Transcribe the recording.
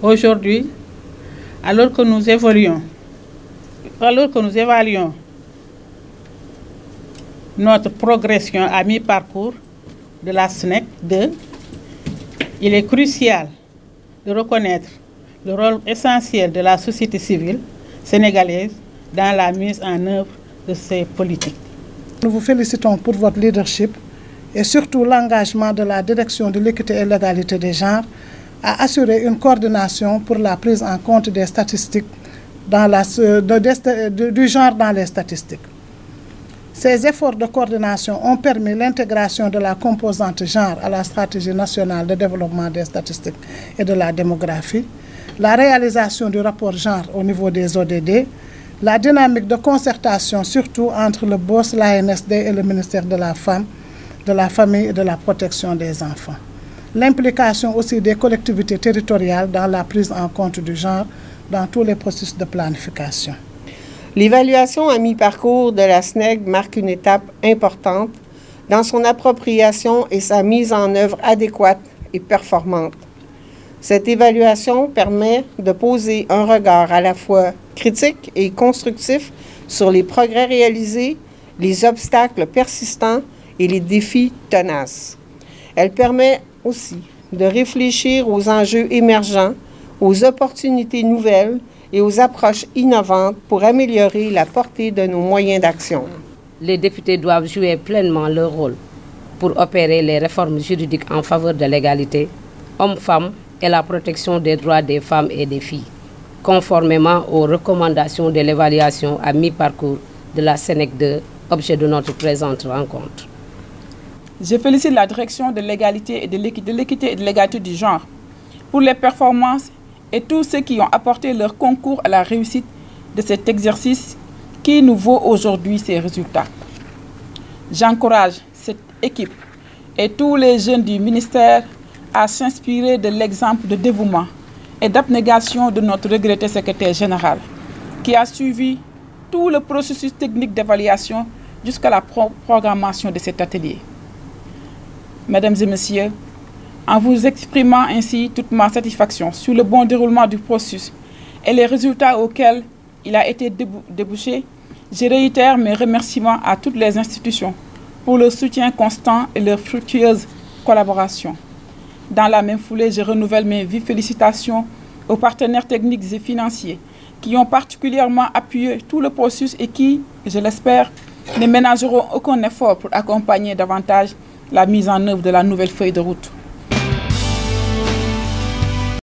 Aujourd'hui, alors que nous évaluons notre progression à mi-parcours de la SNEC 2, il est crucial de reconnaître le rôle essentiel de la société civile sénégalaise dans la mise en œuvre de ces politiques. Nous vous félicitons pour votre leadership et surtout l'engagement de la Direction de l'équité et l'égalité des genres à assurer une coordination pour la prise en compte des statistiques du genre dans les statistiques. Ces efforts de coordination ont permis l'intégration de la composante genre à la stratégie nationale de développement des statistiques et de la démographie, la réalisation du rapport genre au niveau des ODD, la dynamique de concertation surtout entre le BOS, l'ANSD et le ministère de la Femme, de la Famille et de la Protection des enfants. L'implication aussi des collectivités territoriales dans la prise en compte du genre dans tous les processus de planification. L'évaluation à mi-parcours de la SNEG marque une étape importante dans son appropriation et sa mise en œuvre adéquate et performante. Cette évaluation permet de poser un regard à la fois critique et constructif sur les progrès réalisés, les obstacles persistants et les défis tenaces. Elle permet aussi de réfléchir aux enjeux émergents, aux opportunités nouvelles et aux approches innovantes pour améliorer la portée de nos moyens d'action. Les députés doivent jouer pleinement leur rôle pour opérer les réformes juridiques en faveur de l'égalité hommes-femmes et la protection des droits des femmes et des filles, conformément aux recommandations de l'évaluation à mi-parcours de la SNEC 2, objet de notre présente rencontre. Je félicite la direction de l'égalité et de l'équité et de l'égalité du genre pour les performances et tous ceux qui ont apporté leur concours à la réussite de cet exercice qui nous vaut aujourd'hui ces résultats. J'encourage cette équipe et tous les jeunes du ministère à s'inspirer de l'exemple de dévouement et d'abnégation de notre regretté secrétaire général, qui a suivi tout le processus technique d'évaluation jusqu'à la programmation de cet atelier. Mesdames et messieurs, en vous exprimant ainsi toute ma satisfaction sur le bon déroulement du processus et les résultats auxquels il a été débouché, je réitère mes remerciements à toutes les institutions pour leur soutien constant et leur fructueuse collaboration. Dans la même foulée, je renouvelle mes vives félicitations aux partenaires techniques et financiers qui ont particulièrement appuyé tout le processus et qui, je l'espère, ne ménageront aucun effort pour accompagner davantage la mise en œuvre de la nouvelle feuille de route.